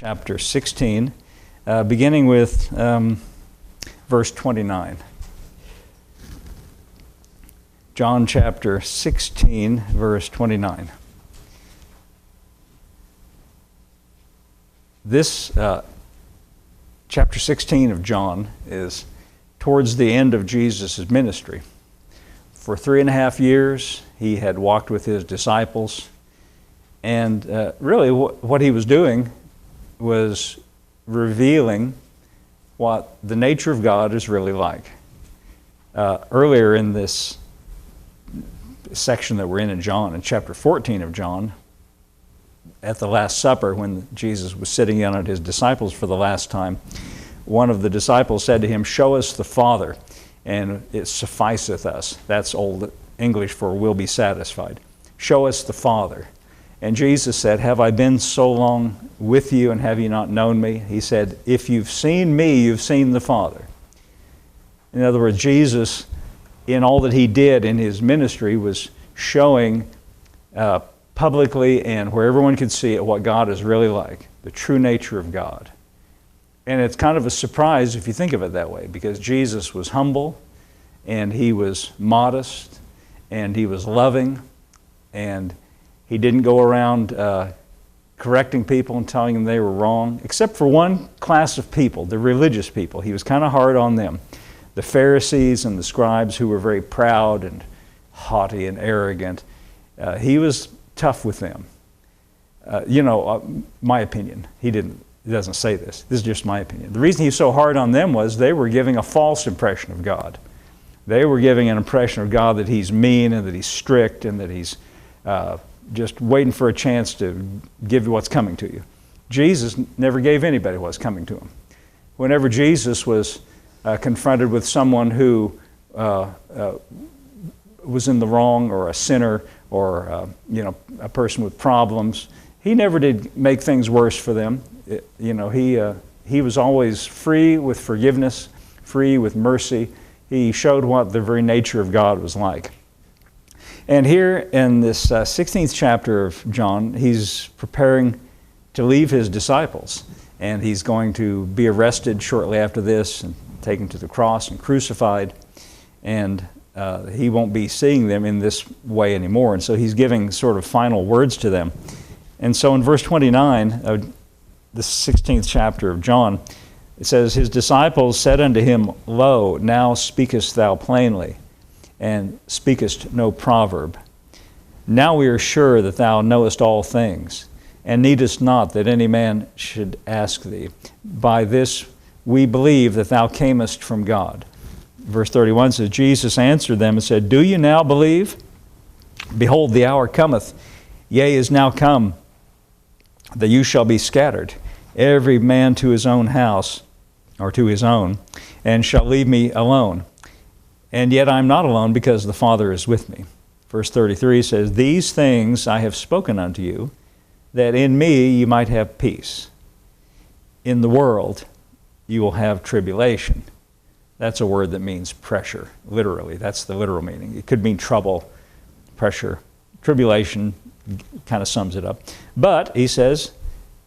chapter 16, beginning with verse 29. John chapter 16, verse 29. This chapter 16 of John is towards the end of Jesus' ministry. For 3.5 years, he had walked with his disciples, and really what he was doing was revealing what the nature of God is really like. Earlier in this section that we're in John, in chapter 14 of John, at the Last Supper, when Jesus was sitting down at his disciples for the last time, one of the disciples said to him, "Show us the Father, and it sufficeth us." That's Old English for "we'll be satisfied." Show us the Father. And Jesus said, "Have I been so long with you, and have you not known me?" He said, "If you've seen me, you've seen the Father." In other words, Jesus, in all that he did in his ministry, was showing publicly and where everyone could see it what God is really like, the true nature of God. And it's kind of a surprise if you think of it that way, because Jesus was humble, and he was modest, and he was loving, and he didn't go around correcting people and telling them they were wrong, except for one class of people, the religious people. He was kind of hard on them. The Pharisees and the scribes, who were very proud and haughty and arrogant. He was tough with them. My opinion. He doesn't say this. This is just my opinion. The reason he's so hard on them was they were giving a false impression of God. They were giving an impression of God that he's mean and that he's strict and that he's just waiting for a chance to give you what's coming to you. Jesus never gave anybody what's coming to him. Whenever Jesus was confronted with someone who was in the wrong, or a sinner, or a person with problems, he never did make things worse for them. He was always free with forgiveness, free with mercy. He showed what the very nature of God was like. And here in this 16th chapter of John, he's preparing to leave his disciples, and he's going to be arrested shortly after this and taken to the cross and crucified, and he won't be seeing them in this way anymore. And so he's giving sort of final words to them. And so in verse 29 of the 16th chapter of John, it says, "His disciples said unto him, Lo, now speakest thou plainly, and speakest no proverb. Now we are sure that thou knowest all things, and needest not that any man should ask thee. By this we believe that thou camest from God." Verse 31 says, "Jesus answered them and said, Do you now believe? Behold, the hour cometh, yea, is now come, that you shall be scattered, every man to his own house, or to his own, and shall leave me alone. And yet I am not alone, because the Father is with me." Verse 33 says, "These things I have spoken unto you, that in me you might have peace. In the world you will have tribulation." That's a word that means pressure, literally. That's the literal meaning. It could mean trouble, pressure. Tribulation kind of sums it up. But, he says,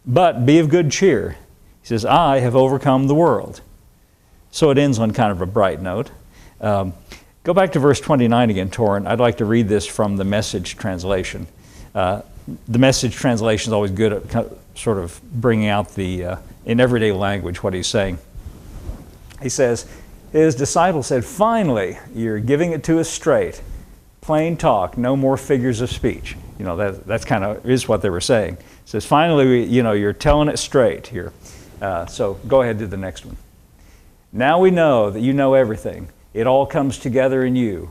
"But be of good cheer." He says, "I have overcome the world." So it ends on kind of a bright note. Go back to verse 29 again, Torrin. I'd like to read this from the Message translation. The Message translation is always good at sort of bringing out in everyday language what he's saying. He says, his disciples said, "Finally, you're giving it to us straight. Plain talk, no more figures of speech." That's kind of is what they were saying. He says, "Finally, you're telling it straight here." So go ahead to the next one. "Now we know that you know everything. It all comes together in you.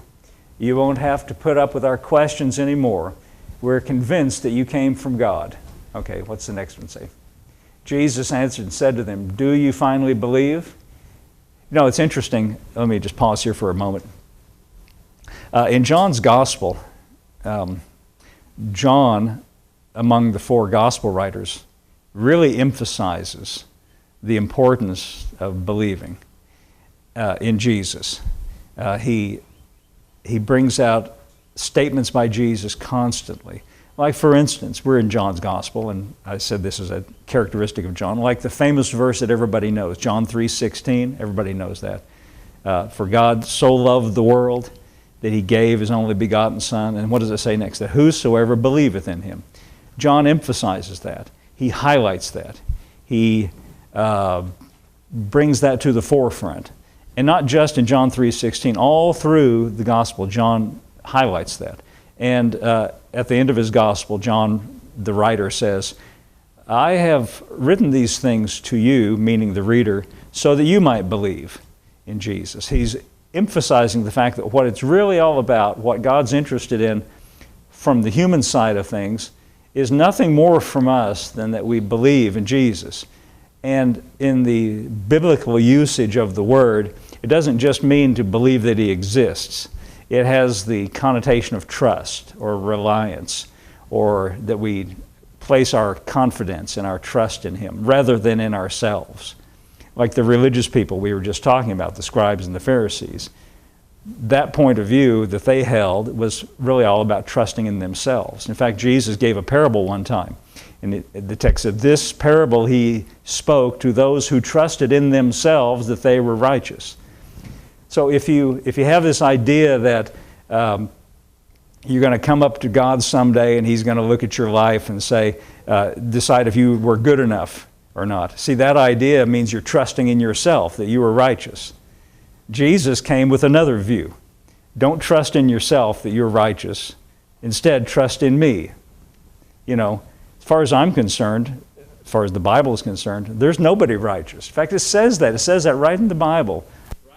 You won't have to put up with our questions anymore. We're convinced that you came from God." Okay, what's the next one say? "Jesus answered and said to them, Do you finally believe?" It's interesting. Let me just pause here for a moment. In John's Gospel, John, among the 4 Gospel writers, really emphasizes the importance of believing in Jesus. He brings out statements by Jesus constantly Like, for instance, we're in John's Gospel, and I said this is a characteristic of John, like the famous verse that everybody knows, John 3:16, everybody knows that. For God so loved the world that he gave his only begotten Son. And what does it say next? That whosoever believeth in him. John emphasizes that. He highlights that. He brings that to the forefront. And not just in John 3:16, all through the Gospel, John highlights that. And at the end of his Gospel, John, the writer, says, I have written these things to you, meaning the reader, so that you might believe in Jesus. He's emphasizing the fact that what it's really all about, what God's interested in from the human side of things, is nothing more from us than that we believe in Jesus. And in the biblical usage of the word, it doesn't just mean to believe that he exists. It has the connotation of trust or reliance, or that we place our confidence and our trust in him rather than in ourselves. Like the religious people we were just talking about, the scribes and the Pharisees. That point of view that they held was really all about trusting in themselves. In fact, Jesus gave a parable one time. And the text said, this parable he spoke to those who trusted in themselves that they were righteous. So if you have this idea that you're going to come up to God someday and he's going to look at your life and say, decide if you were good enough or not. See, that idea means you're trusting in yourself, that you are righteous. Jesus came with another view. Don't trust in yourself that you're righteous. Instead, trust in me. You know, as far as I'm concerned, as far as the Bible is concerned, there's nobody righteous. In fact, it says that. It says that right in the Bible.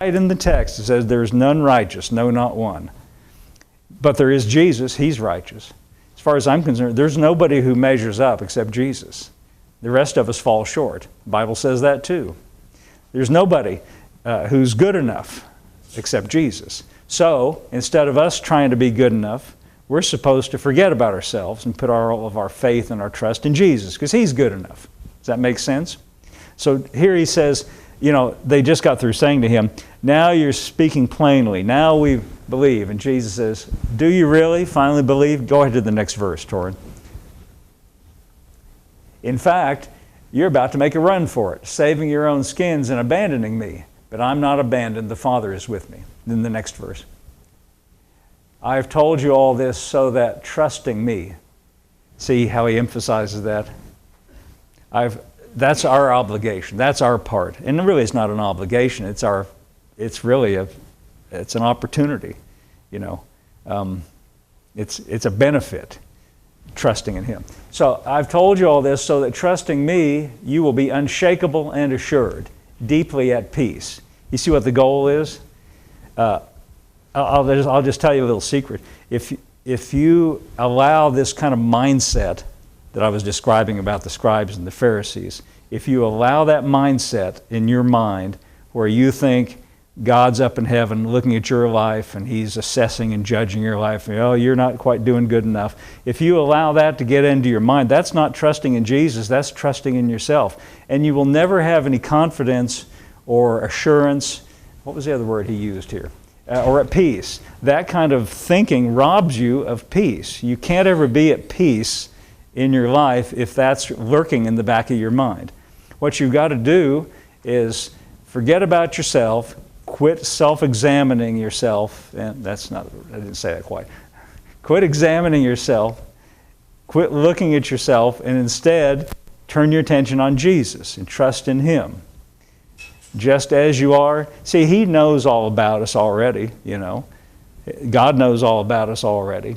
Right in the text. It says, there's none righteous, no, not one. But there is Jesus. He's righteous. As far as I'm concerned, there's nobody who measures up except Jesus. The rest of us fall short. The Bible says that too. There's nobody who's good enough except Jesus. So, instead of us trying to be good enough, we're supposed to forget about ourselves and put all of our faith and our trust in Jesus, because he's good enough. Does that make sense? So here he says, you know, they just got through saying to him, now you're speaking plainly. Now we believe. And Jesus says, do you really finally believe? Go ahead to the next verse, Torrin. In fact, you're about to make a run for it, saving your own skins and abandoning me. But I'm not abandoned. The Father is with me. Then the next verse. I've told you all this so that trusting me. See how he emphasizes that? That's our obligation. That's our part. And really it's not an obligation. It's really it's an opportunity. You know, it's a benefit. Trusting in him. So I've told you all this so that trusting me, you will be unshakable and assured, deeply at peace. You see what the goal is? I'll just tell you a little secret. If you allow this kind of mindset that I was describing about the scribes and the Pharisees, if you allow that mindset in your mind where you think God's up in heaven looking at your life and he's assessing and judging your life, and, oh, you're not quite doing good enough. If you allow that to get into your mind, that's not trusting in Jesus, that's trusting in yourself. And you will never have any confidence or assurance. What was the other word he used here? Or at peace. That kind of thinking robs you of peace. You can't ever be at peace in your life if that's lurking in the back of your mind. What you've got to do is forget about yourself, quit self-examining yourself, and I didn't say that quite. Quit examining yourself, quit looking at yourself, and instead turn your attention on Jesus and trust in him. Just as you are. See, he knows all about us already, you know. God knows all about us already.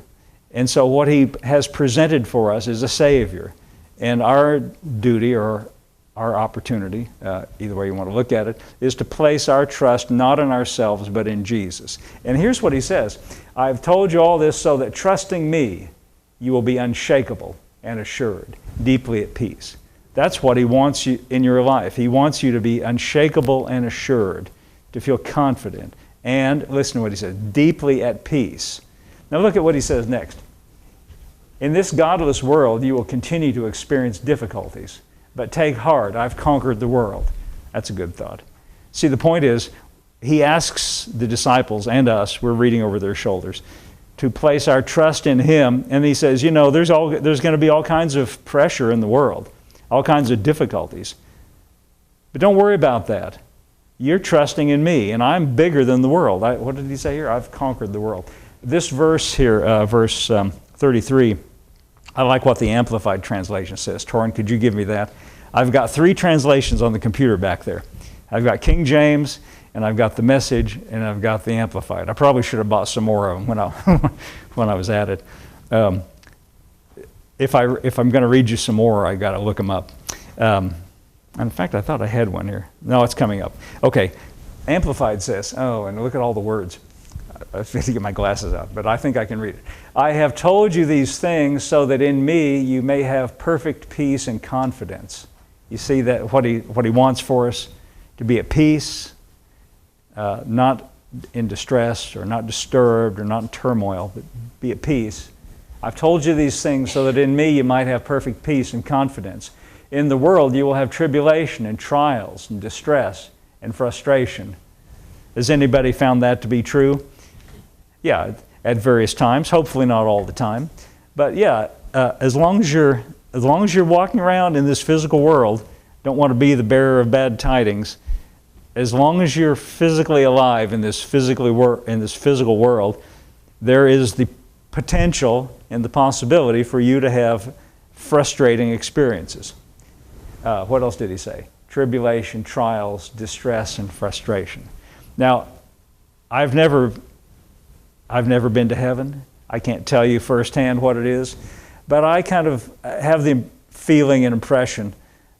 And so what he has presented for us is a Savior. And our duty, or our opportunity, either way you want to look at it, is to place our trust not in ourselves but in Jesus. And here's what he says. I've told you all this so that trusting me, you will be unshakable and assured, deeply at peace. That's what he wants you in your life. He wants you to be unshakable and assured, to feel confident. And, listen to what he says, deeply at peace. Now look at what he says next. In this godless world, you will continue to experience difficulties. But take heart, I've conquered the world. That's a good thought. See, the point is, he asks the disciples and us, we're reading over their shoulders, to place our trust in Him. And He says, you know, there's going to be all kinds of pressure in the world, all kinds of difficulties. But don't worry about that. You're trusting in me, and I'm bigger than the world. What did He say here? I've conquered the world. This verse here, verse 33, I like what the Amplified Translation says. Torrin, could you give me that? I've got 3 translations on the computer back there. I've got King James, and I've got the Message, and I've got the Amplified. I probably should have bought some more of them when I was at it. If I'm going to read you some more, I got to look them up. In fact, I thought I had one here. No, it's coming up. Okay, Amplified says, oh, and look at all the words. I have to get my glasses out, but I think I can read it. I have told you these things so that in me you may have perfect peace and confidence. You see that what he wants for us? To be at peace, not in distress or not disturbed or not in turmoil, but be at peace. I've told you these things so that in me you might have perfect peace and confidence. In the world you will have tribulation and trials and distress and frustration. Has anybody found that to be true? Yeah, at various times. Hopefully not all the time. But yeah, as long as you're walking around in this physical world, don't want to be the bearer of bad tidings. As long as you're physically alive in this physical world, there is the potential and the possibility for you to have frustrating experiences. What else did he say? Tribulation, trials, distress, and frustration. Now, I've never been to heaven. I can't tell you firsthand what it is, but I kind of have the feeling and impression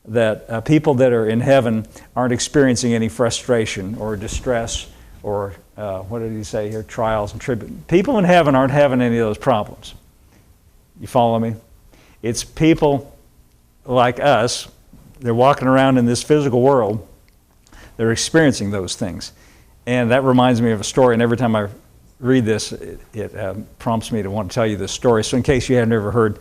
that people that are in heaven aren't experiencing any frustration or distress or, what did he say here, trials and tribulations. People in heaven aren't having any of those problems. You follow me? It's people like us. They're walking around in this physical world. They're experiencing those things. And that reminds me of a story, and every time I read this, it prompts me to want to tell you this story. So in case you haven't ever heard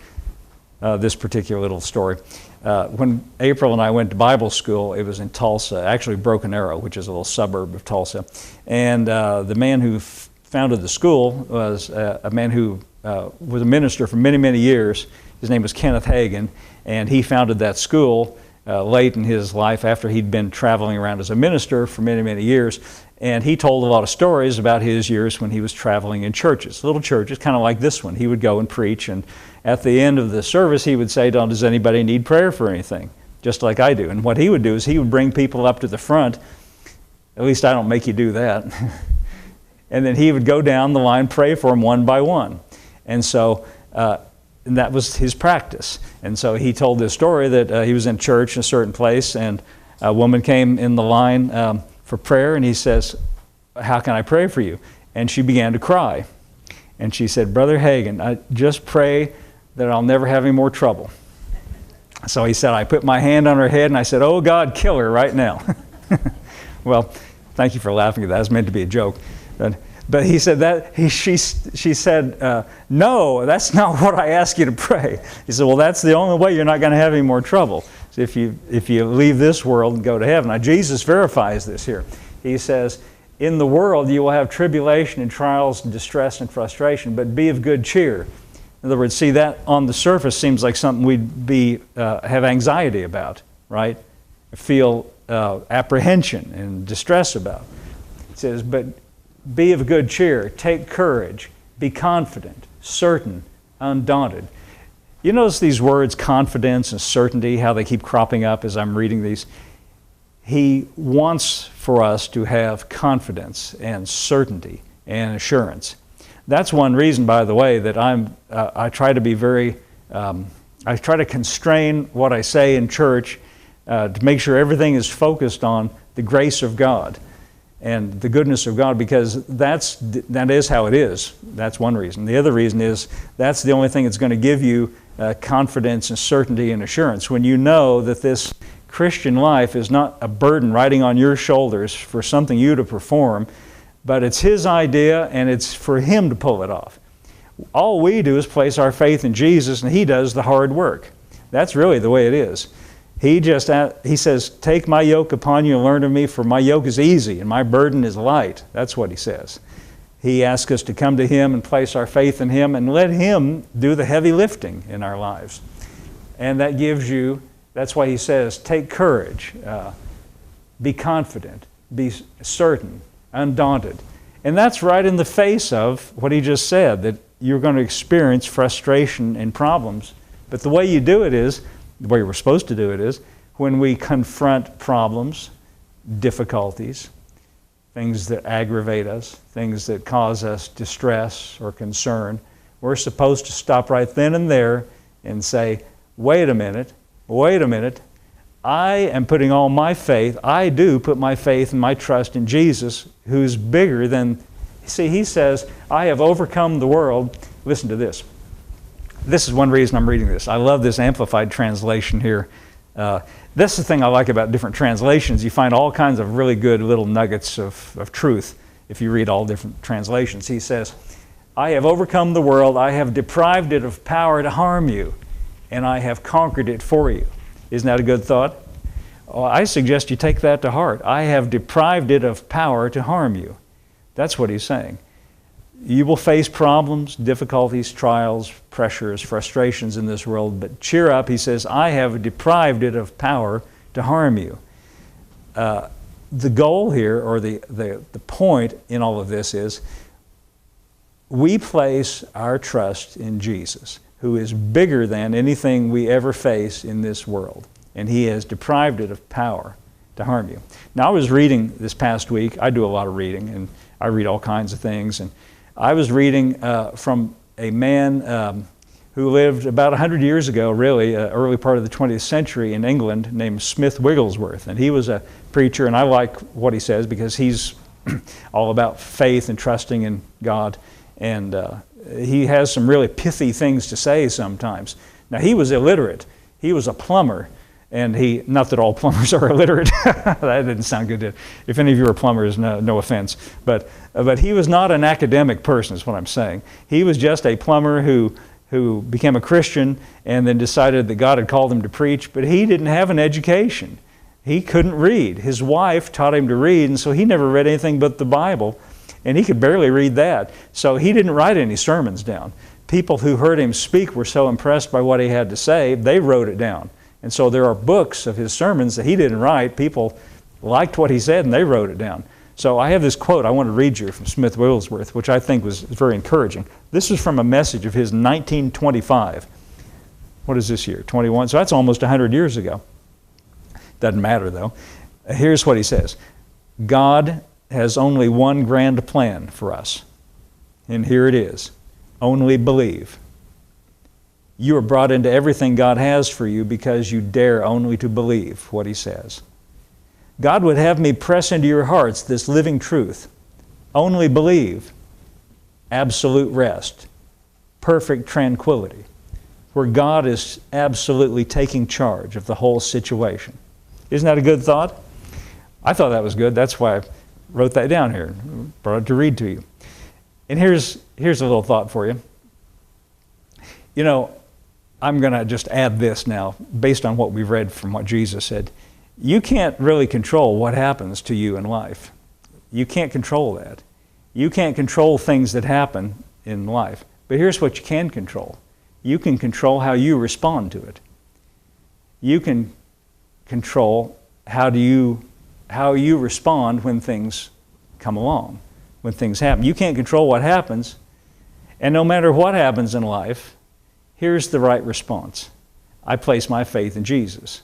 this particular little story, when April and I went to Bible school, it was in Tulsa, actually Broken Arrow, which is a little suburb of Tulsa. And the man who founded the school was a man who was a minister for many, many years. His name was Kenneth Hagin, and he founded that school late in his life after he'd been traveling around as a minister for many, many years. And he told a lot of stories about his years when he was traveling in churches, little churches, kind of like this one. He would go and preach, and at the end of the service, he would say, does anybody need prayer for anything? Just like I do. And what he would do is he would bring people up to the front. At least I don't make you do that. And then he would go down the line, pray for them one by one. And so and that was his practice. And so he told this story that he was in church in a certain place, and a woman came in the line for prayer, and he says, how can I pray for you? And she began to cry. And she said, Brother Hagin, I just pray that I'll never have any more trouble. So he said, I put my hand on her head and I said, oh God, kill her right now. Well, thank you for laughing at that. It was meant to be a joke. But he said that she said, no, that's not what I ask you to pray. He said, well, that's the only way you're not going to have any more trouble. So if you leave this world and go to heaven. Now Jesus verifies this here. He says, in the world you will have tribulation and trials and distress and frustration, but be of good cheer. In other words, see, that on the surface seems like something we'd have anxiety about, right? Feel apprehension and distress about. It says, but be of good cheer, take courage, be confident, certain, undaunted. You notice these words, confidence and certainty, how they keep cropping up as I'm reading these. He wants for us to have confidence and certainty and assurance. That's one reason, by the way, that I try to be I try to constrain what I say in church to make sure everything is focused on the grace of God and the goodness of God, because that is how it is. That's one reason. The other reason is that's the only thing that's going to give you confidence and certainty and assurance. When you know that this Christian life is not a burden riding on your shoulders for something you to perform, but it's His idea and it's for Him to pull it off. All we do is place our faith in Jesus, and He does the hard work. That's really the way it is. He says, take my yoke upon you and learn of me, for my yoke is easy and my burden is light. That's what He says. He asks us to come to Him and place our faith in Him and let Him do the heavy lifting in our lives. And that gives you, that's why He says, take courage, be confident, be certain, undaunted. And that's right in the face of what He just said, that you're going to experience frustration and problems. But the way you do it is, the way we're supposed to do it is, when we confront problems, difficulties, things that aggravate us, things that cause us distress or concern, we're supposed to stop right then and there and say, wait a minute, I am putting all my faith, I do put my faith and my trust in Jesus, who's bigger than, see, He says, I have overcome the world. Listen to this. This is one reason I'm reading this. I love this Amplified translation here. This is the thing I like about different translations. You find all kinds of really good little nuggets of truth if you read all different translations. He says, I have overcome the world, I have deprived it of power to harm you, and I have conquered it for you. Isn't that a good thought? Well, I suggest you take that to heart. I have deprived it of power to harm you. That's what he's saying. You will face problems, difficulties, trials, pressures, frustrations in this world, but cheer up, he says, I have deprived it of power to harm you. The goal here, or the point in all of this is, we place our trust in Jesus, who is bigger than anything we ever face in this world, and He has deprived it of power to harm you. Now, I was reading this past week. I do a lot of reading, and I read all kinds of things, and I was reading from a man who lived about 100 years ago, really, early part of the 20th century in England, named Smith Wigglesworth. And he was a preacher, and I like what he says because he's all about faith and trusting in God. And he has some really pithy things to say sometimes. Now, he was illiterate. He was a plumber. And not that all plumbers are illiterate. That didn't sound good. If any of you are plumbers, no offense. But he was not an academic person, is what I'm saying. He was just a plumber who became a Christian and then decided that God had called him to preach, but he didn't have an education. He couldn't read. His wife taught him to read, and so he never read anything but the Bible, and he could barely read that. So he didn't write any sermons down. People who heard him speak were so impressed by what he had to say, they wrote it down. And so there are books of his sermons that he didn't write. People liked what he said and they wrote it down. So I have this quote I want to read you from Smith Wigglesworth, which I think was very encouraging. This is from a message of his 1925. What is this year? 21? So that's almost 100 years ago. Doesn't matter though. Here's what he says. God has only one grand plan for us. And here it is. Only believe. You are brought into everything God has for you because you dare only to believe what He says. God would have me press into your hearts this living truth. Only believe. Absolute rest. Perfect tranquility. Where God is absolutely taking charge of the whole situation. Isn't that a good thought? I thought that was good. That's why I wrote that down here. Brought it to read to you. And here's a little thought for you. You know, I'm going to just add this now, based on what we've read from what Jesus said. You can't really control what happens to you in life. You can't control that. You can't control things that happen in life. But here's what you can control. You can control how you respond to it. You can control how you respond when things come along, when things happen. You can't control what happens, and no matter what happens in life, here's the right response. I place my faith in Jesus.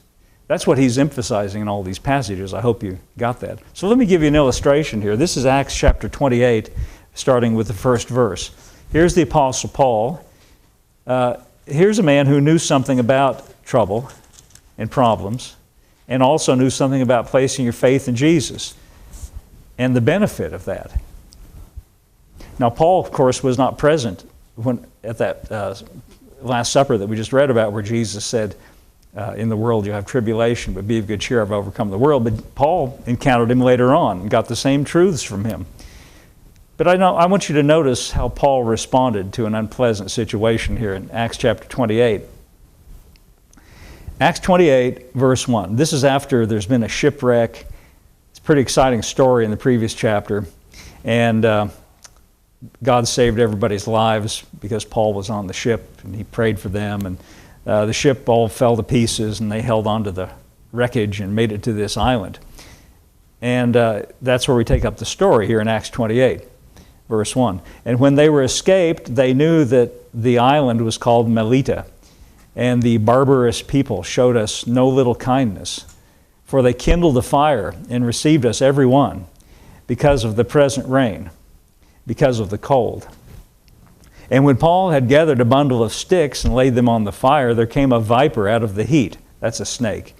That's what he's emphasizing in all these passages. I hope you got that. So let me give you an illustration here. This is Acts chapter 28, starting with the first verse. Here's the Apostle Paul. Here's a man who knew something about trouble and problems, and also knew something about placing your faith in Jesus and the benefit of that. Now, Paul, of course, was not present at that Last Supper that we just read about, where Jesus said, in the world you have tribulation, but be of good cheer, I've overcome the world. But Paul encountered him later on and got the same truths from him. But I want you to notice how Paul responded to an unpleasant situation here in Acts chapter 28. Acts 28, verse 1. This is after there's been a shipwreck. It's a pretty exciting story in the previous chapter. And God saved everybody's lives because Paul was on the ship and he prayed for them, and the ship all fell to pieces and they held onto the wreckage and made it to this island. And that's where we take up the story here in Acts 28, verse 1. And when they were escaped, they knew that the island was called Melita, and the barbarous people showed us no little kindness, for they kindled a fire and received us every one because of the present rain, because of the cold. And when Paul had gathered a bundle of sticks and laid them on the fire, there came a viper out of the heat, that's a snake,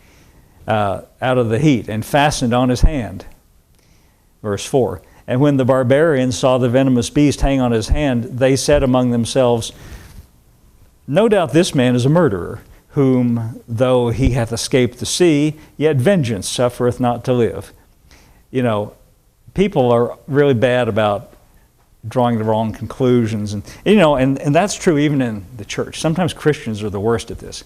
out of the heat, and fastened on his hand. Verse 4. And when the barbarians saw the venomous beast hang on his hand, they said among themselves, no doubt this man is a murderer, whom, though he hath escaped the sea, yet vengeance suffereth not to live. You know, people are really bad about drawing the wrong conclusions. And that's true even in the church. Sometimes Christians are the worst at this.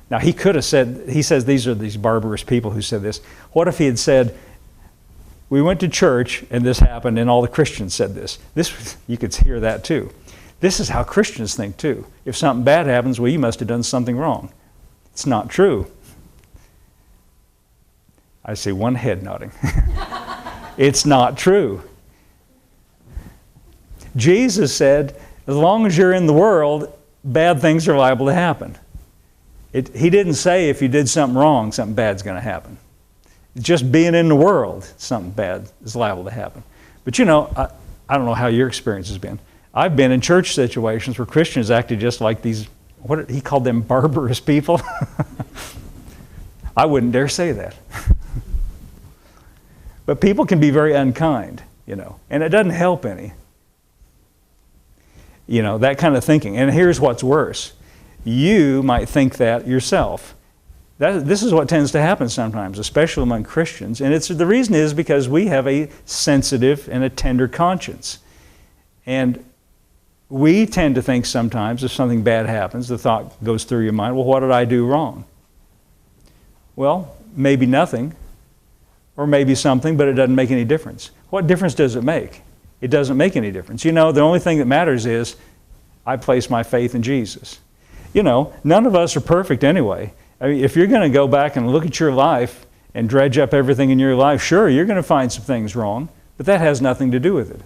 Now, he could have said, he says these are these barbarous people who said this. What if he had said, we went to church and this happened and all the Christians said this? You could hear that too. This is how Christians think too. If something bad happens, well, you must have done something wrong. It's not true. I see one head nodding. It's not true. Jesus said, as long as you're in the world, bad things are liable to happen. He didn't say if you did something wrong, something bad's going to happen. Just being in the world, something bad is liable to happen. But I don't know how your experience has been. I've been in church situations where Christians acted just like these, he called them barbarous people. I wouldn't dare say that. But people can be very unkind, and it doesn't help any. That kind of thinking. And here's what's worse. You might think that yourself. This is what tends to happen sometimes, especially among Christians. And the reason is because we have a sensitive and a tender conscience. And we tend to think sometimes if something bad happens, the thought goes through your mind, well, what did I do wrong? Well, maybe nothing, or maybe something, but it doesn't make any difference. What difference does it make? It doesn't make any difference. The only thing that matters is I place my faith in Jesus. None of us are perfect anyway. I mean, if you're going to go back and look at your life and dredge up everything in your life, sure, you're going to find some things wrong, but that has nothing to do with it.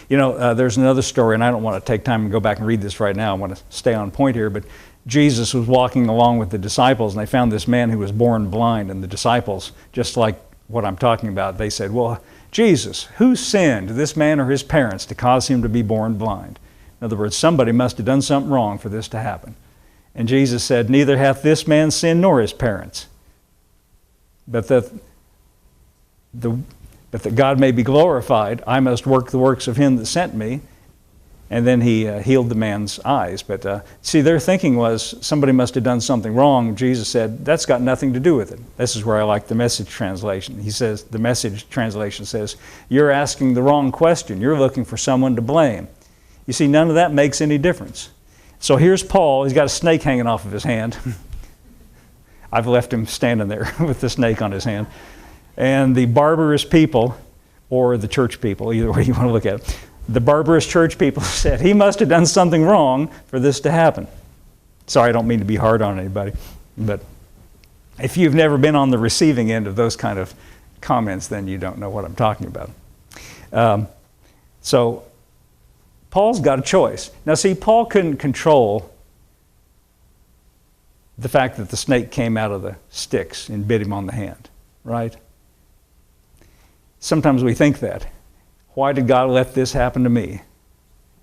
There's another story, and I don't want to take time and go back and read this right now. I want to stay on point here, but Jesus was walking along with the disciples, and they found this man who was born blind, and the disciples, just like what I'm talking about, they said, well, Jesus, who sinned, this man or his parents, to cause him to be born blind? In other words, somebody must have done something wrong for this to happen. And Jesus said, neither hath this man sinned nor his parents, but that God may be glorified, I must work the works of him that sent me. And then he healed the man's eyes. But see, their thinking was somebody must have done something wrong. Jesus said, that's got nothing to do with it. This is where I like the Message translation. He says, the Message translation says, you're asking the wrong question. You're looking for someone to blame. You see, none of that makes any difference. So here's Paul. He's got a snake hanging off of his hand. I've left him standing there with the snake on his hand. And the barbarous people, or the church people, either way you want to look at it, the barbarous church people said, he must have done something wrong for this to happen. Sorry, I don't mean to be hard on anybody, but if you've never been on the receiving end of those kind of comments, then you don't know what I'm talking about. So Paul's got a choice. Now see, Paul couldn't control the fact that the snake came out of the sticks and bit him on the hand, right? Sometimes we think that. Why did God let this happen to me?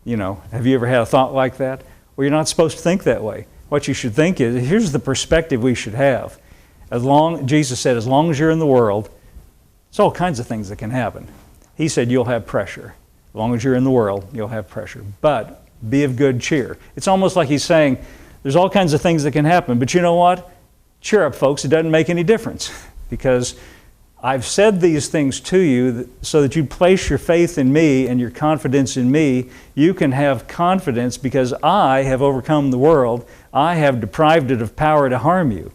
Have you ever had a thought like that? Well, you're not supposed to think that way. What you should think is, here's the perspective we should have. Jesus said, as long as you're in the world, there's all kinds of things that can happen. He said, you'll have pressure. As long as you're in the world, you'll have pressure. But be of good cheer. It's almost like he's saying, there's all kinds of things that can happen, but you know what? Cheer up, folks. It doesn't make any difference, because I've said these things to you so that you place your faith in me and your confidence in me. You can have confidence because I have overcome the world. I have deprived it of power to harm you.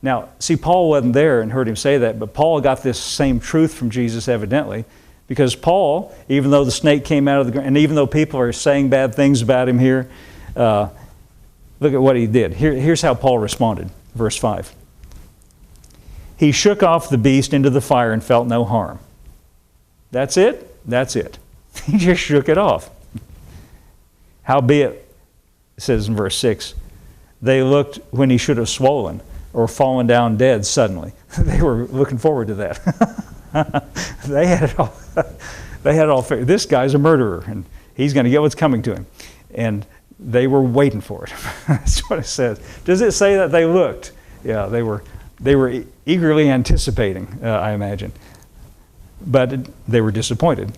Now, see, Paul wasn't there and heard him say that, but Paul got this same truth from Jesus evidently, Because Paul, even though the snake came out of the ground, and even though people are saying bad things about him here, look at what he did. Here's how Paul responded. Verse 5. He shook off the beast into the fire and felt no harm. That's it? That's it. He just shook it off. Howbeit, it says in verse 6, they looked when he should have swollen or fallen down dead suddenly. They were looking forward to that. They had it all. They had it all figured. This guy's a murderer, and he's going to get what's coming to him. And they were waiting for it. That's what it says. Does it say that they looked? Yeah, they were eagerly anticipating, I imagine. But they were disappointed.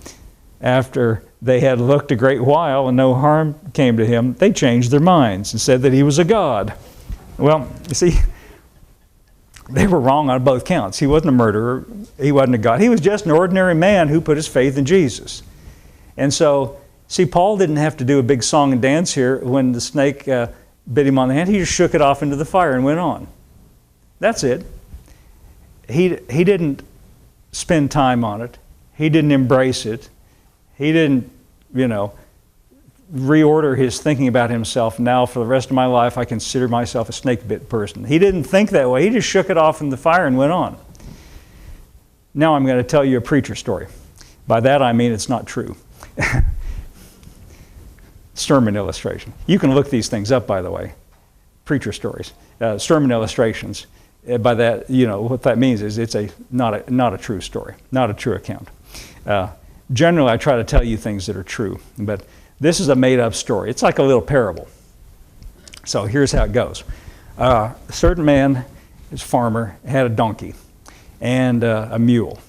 After they had looked a great while and no harm came to him, they changed their minds and said that he was a god. Well, you see, they were wrong on both counts. He wasn't a murderer. He wasn't a god. He was just an ordinary man who put his faith in Jesus. And so, see, Paul didn't have to do a big song and dance here when the snake bit him on the hand. He just shook it off into the fire and went on. That's it. He didn't spend time on it. He didn't embrace it. He didn't, reorder his thinking about himself. Now, for the rest of my life, I consider myself a snake-bit person. He didn't think that way. He just shook it off in the fire and went on. Now I'm going to tell you a preacher story. By that I mean it's not true. Sermon illustration. You can look these things up, by the way. Preacher stories. Sermon illustrations. By that, what that means is it's not a true story, not a true account. Generally, I try to tell you things that are true, but this is a made-up story. It's like a little parable. So here's how it goes. A certain man, his farmer, had a donkey and a mule.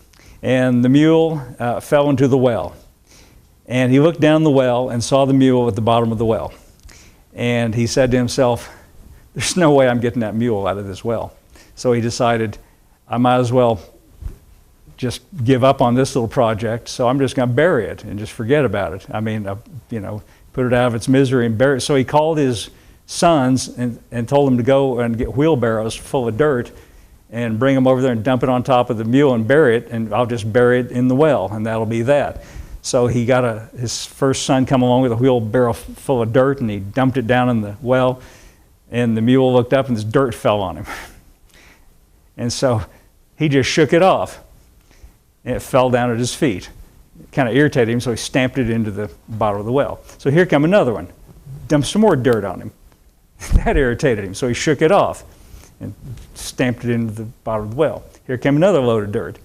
And the mule fell into the well. And he looked down the well and saw the mule at the bottom of the well. And he said to himself, there's no way I'm getting that mule out of this well. So he decided, I might as well just give up on this little project, so I'm just going to bury it and just forget about it. I mean, put it out of its misery and bury it. So he called his sons and told them to go and get wheelbarrows full of dirt and bring them over there and dump it on top of the mule and bury it, and I'll just bury it in the well, and that'll be that. So he got his first son come along with a wheelbarrow full of dirt, and he dumped it down in the well, and the mule looked up and this dirt fell on him. And so he just shook it off. And it fell down at his feet. It kind of irritated him, so he stamped it into the bottom of the well. So here come another one. Dumped some more dirt on him. That irritated him, so he shook it off and stamped it into the bottom of the well. Here came another load of dirt.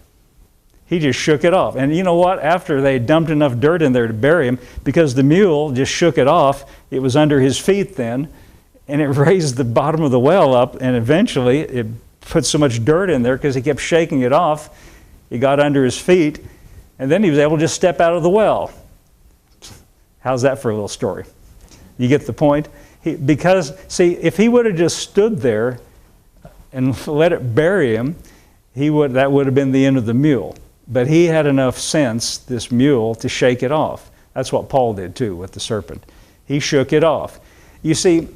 He just shook it off. And you know what? After they dumped enough dirt in there to bury him, because the mule just shook it off, it was under his feet then, and it raised the bottom of the well up, and eventually it put so much dirt in there because he kept shaking it off. He got under his feet, and then he was able to just step out of the well. How's that for a little story? You get the point? Because, see, if he would have just stood there and let it bury him, that would have been the end of the mule. But he had enough sense, this mule, to shake it off. That's what Paul did too with the serpent. He shook it off. You see,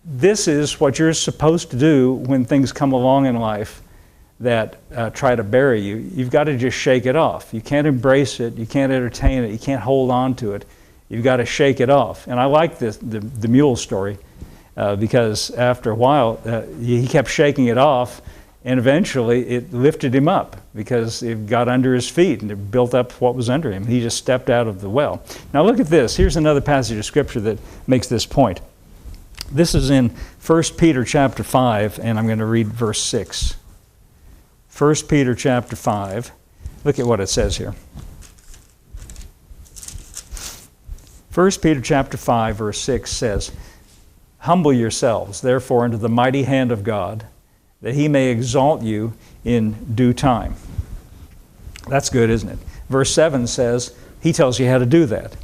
this is what you're supposed to do when things come along in life that try to bury you. You've got to just shake it off. You can't embrace it. You can't entertain it. You can't hold on to it. You've got to shake it off. And I like the mule story because after a while he kept shaking it off, and eventually it lifted him up because it got under his feet and it built up what was under him. He just stepped out of the well. Now look at this. Here's another passage of Scripture that makes this point. This is in 1 Peter chapter 5, and I'm going to read verse 6. 1 Peter chapter 5. Look at what it says here. 1 Peter chapter 5, verse 6 says, humble yourselves, therefore, under the mighty hand of God, that he may exalt you in due time. That's good, isn't it? Verse 7 says, he tells you how to do that.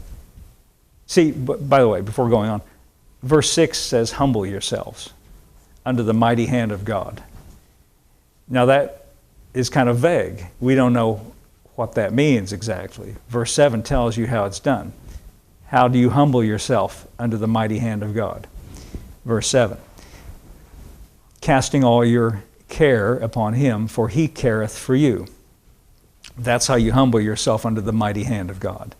See, by the way, before going on, verse 6 says, humble yourselves under the mighty hand of God. Now that is kind of vague. We don't know what that means exactly. Verse 7 tells you how it's done. How do you humble yourself under the mighty hand of God? Verse 7. Casting all your care upon him, for he careth for you. That's how you humble yourself under the mighty hand of God.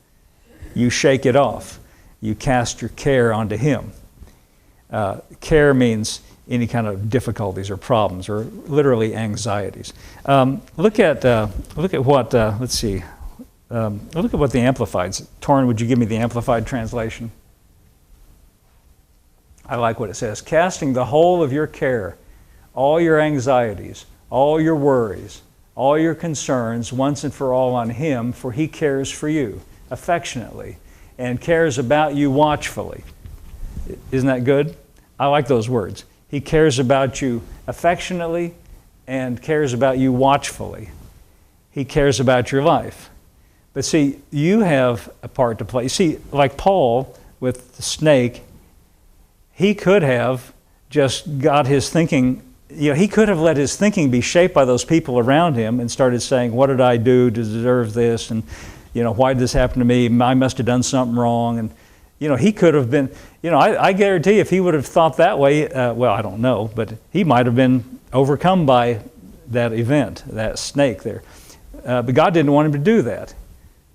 You shake it off. You cast your care onto Him. Care means any kind of difficulties or problems, or literally anxieties. Look at what. Let's see. Look at what the Amplified. Torrin, would you give me the Amplified translation? I like what it says. Casting the whole of your care, all your anxieties, all your worries, all your concerns, once and for all on Him, for He cares for you affectionately and cares about you watchfully. Isn't that good? I like those words. He cares about you affectionately and cares about you watchfully. He cares about your life. But see, you have a part to play. You see, like Paul with the snake, he could have just got his thinking, he could have let his thinking be shaped by those people around him and started saying, what did I do to deserve this? And, why did this happen to me? I must have done something wrong. And, he could have been, I guarantee if he would have thought that way, well, I don't know, but he might have been overcome by that event, that snake there. But God didn't want him to do that.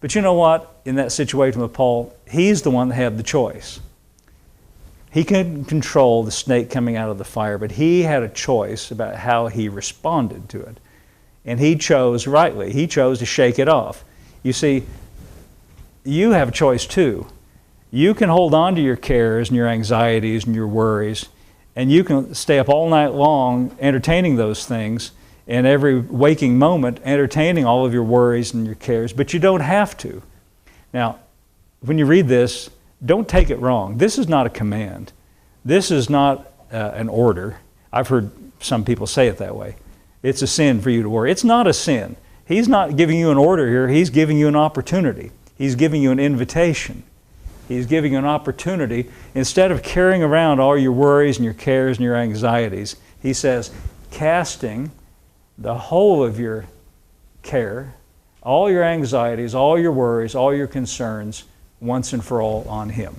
But you know what? In that situation with Paul, he's the one that had the choice. He couldn't control the snake coming out of the fire, but he had a choice about how he responded to it. And he chose rightly. He chose to shake it off. You see, you have a choice too. You can hold on to your cares and your anxieties and your worries, and you can stay up all night long entertaining those things, and every waking moment entertaining all of your worries and your cares, but you don't have to. Now, when you read this, don't take it wrong. This is not a command. This is not an order. I've heard some people say it that way. It's a sin for you to worry. It's not a sin. He's not giving you an order here. He's giving you an opportunity. He's giving you an invitation. He's giving you an opportunity. Instead of carrying around all your worries and your cares and your anxieties, He says, casting the whole of your care, all your anxieties, all your worries, all your concerns, once and for all on Him.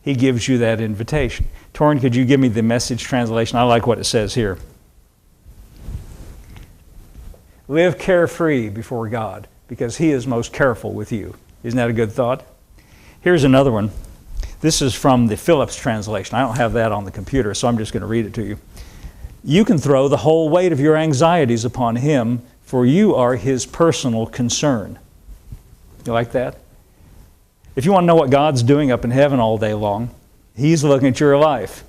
He gives you that invitation. Torrin, could you give me the Message translation? I like what it says here. Live carefree before God, because He is most careful with you. Isn't that a good thought? Here's another one. This is from the Phillips translation. I don't have that on the computer, so I'm just going to read it to you. You can throw the whole weight of your anxieties upon Him, for you are His personal concern. You like that? If you want to know what God's doing up in heaven all day long, He's looking at your life,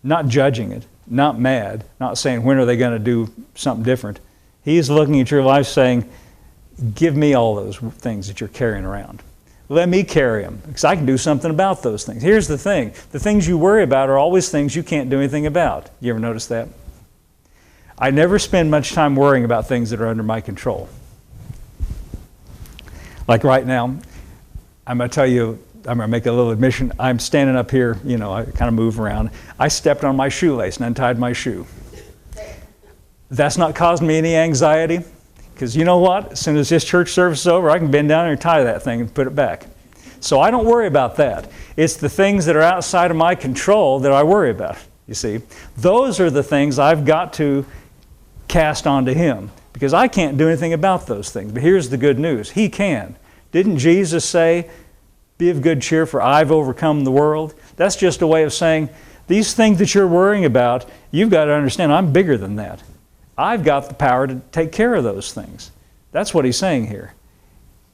not judging it, not mad, not saying, when are they going to do something different? He's looking at your life saying, give me all those things that you're carrying around. Let me carry them, because I can do something about those things. Here's the thing. The things you worry about are always things you can't do anything about. You ever notice that? I never spend much time worrying about things that are under my control. Like right now, I'm going to tell you, I'm going to make a little admission. I'm standing up here, I kind of move around. I stepped on my shoelace and untied my shoe. That's not caused me any anxiety, because you know what? As soon as this church service is over, I can bend down and tie that thing and put it back. So I don't worry about that. It's the things that are outside of my control that I worry about, you see. Those are the things I've got to cast onto Him, because I can't do anything about those things. But here's the good news. He can. Didn't Jesus say, be of good cheer, for I've overcome the world? That's just a way of saying, these things that you're worrying about, you've got to understand, I'm bigger than that. I've got the power to take care of those things. That's what He's saying here.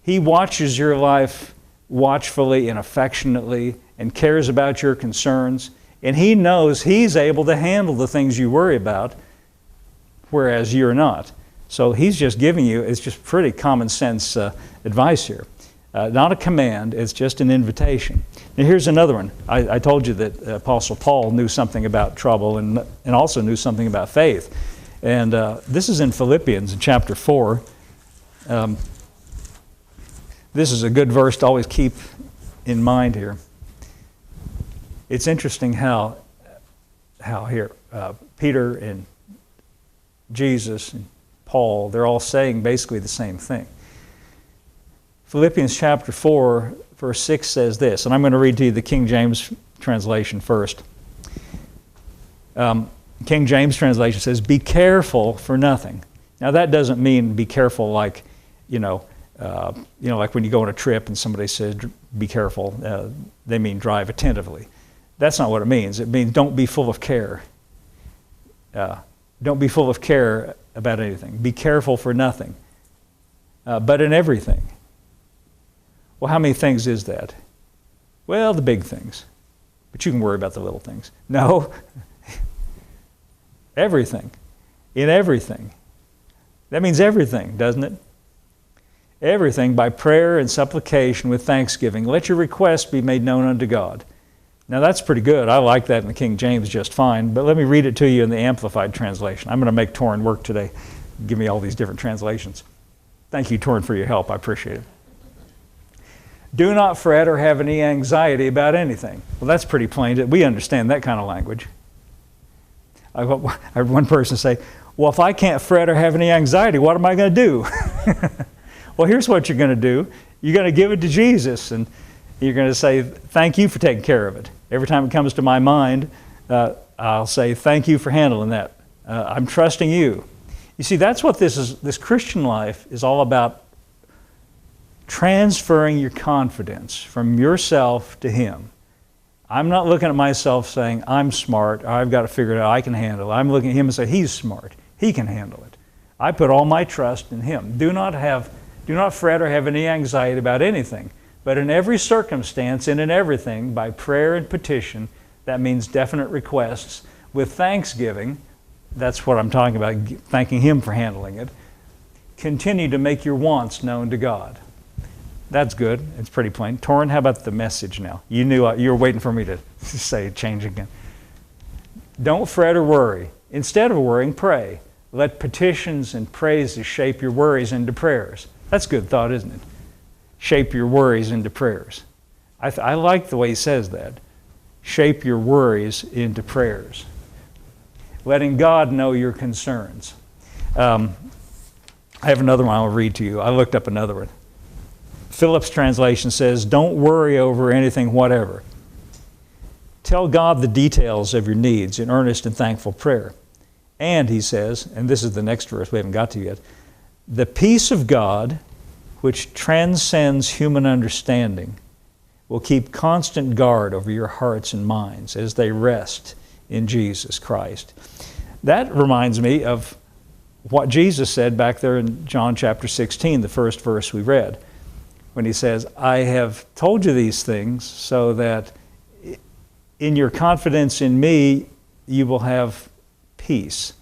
He watches your life watchfully and affectionately and cares about your concerns, and He knows He's able to handle the things you worry about, whereas you're not. So He's just giving you, it's just pretty common sense advice here. Not a command, it's just an invitation. Now here's another one. I told you that Apostle Paul knew something about trouble and also knew something about faith. And this is in Philippians in chapter 4. This is a good verse to always keep in mind here. It's interesting how here Peter and Jesus and Paul, they're all saying basically the same thing. Philippians chapter 4, verse 6 says this, and I'm going to read to you the King James translation first. King James translation says, be careful for nothing. Now that doesn't mean be careful like Like when you go on a trip and somebody says, be careful, they mean drive attentively. That's not what it means. It means don't be full of care. Don't be full of care about anything. Be careful for nothing, but in everything. Well, how many things is that? Well, the big things. But you can worry about the little things. No. Everything. In everything. That means everything, doesn't it? Everything by prayer and supplication with thanksgiving. Let your requests be made known unto God. Now that's pretty good. I like that in the King James just fine, but let me read it to you in the Amplified translation. I'm going to make Torrin work today. Give me all these different translations. Thank you, Torrin, for your help. I appreciate it. Do not fret or have any anxiety about anything. Well, that's pretty plain. We understand that kind of language. I heard one person say, well, if I can't fret or have any anxiety, what am I going to do? Well, here's what you're going to do. You're going to give it to Jesus, and you're going to say, thank you for taking care of it. Every time it comes to my mind, I'll say, thank you for handling that. I'm trusting you. You see, that's what this Christian life is all about. Transferring your confidence from yourself to Him. I'm not looking at myself saying, I'm smart, or I've got to figure it out, I can handle it. I'm looking at Him and say, He's smart, He can handle it. I put all my trust in Him. Do not fret or have any anxiety about anything, but in every circumstance and in everything, by prayer and petition, that means definite requests, with thanksgiving, that's what I'm talking about, thanking Him for handling it, continue to make your wants known to God. That's good. It's pretty plain. Torrin, how about the message now? You knew you were waiting for me to say change again. Don't fret or worry. Instead of worrying, pray. Let petitions and praises shape your worries into prayers. That's a good thought, isn't it? Shape your worries into prayers. I like the way he says that. Shape your worries into prayers. Letting God know your concerns. I have another one I'll read to you. I looked up another one. Phillips' translation says, don't worry over anything whatever. Tell God the details of your needs in earnest and thankful prayer. And, he says, and this is the next verse we haven't got to yet, the peace of God, which transcends human understanding, will keep constant guard over your hearts and minds as they rest in Jesus Christ. That reminds me of what Jesus said back there in John chapter 16, the first verse we read, when he says, I have told you these things so that in your confidence in me, you will have peace.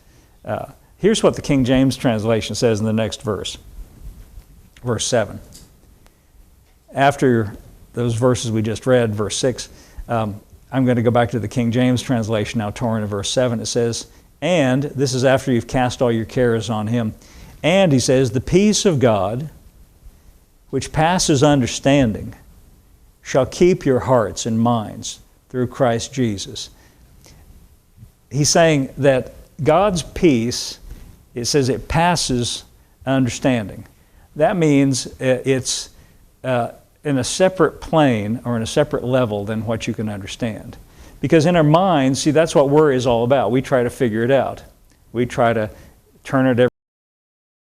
Here's what the King James translation says in the next verse, verse 7. After those verses we just read, verse 6, I'm going to go back to the King James translation now, Torrin, in verse 7. It says, and, this is after you've cast all your cares on Him, and, he says, the peace of God, which passes understanding, shall keep your hearts and minds through Christ Jesus. He's saying that God's peace, it says it passes understanding. That means it's in a separate plane or in a separate level than what you can understand. Because in our minds, see, that's what worry is all about. We try to figure it out. We try to turn it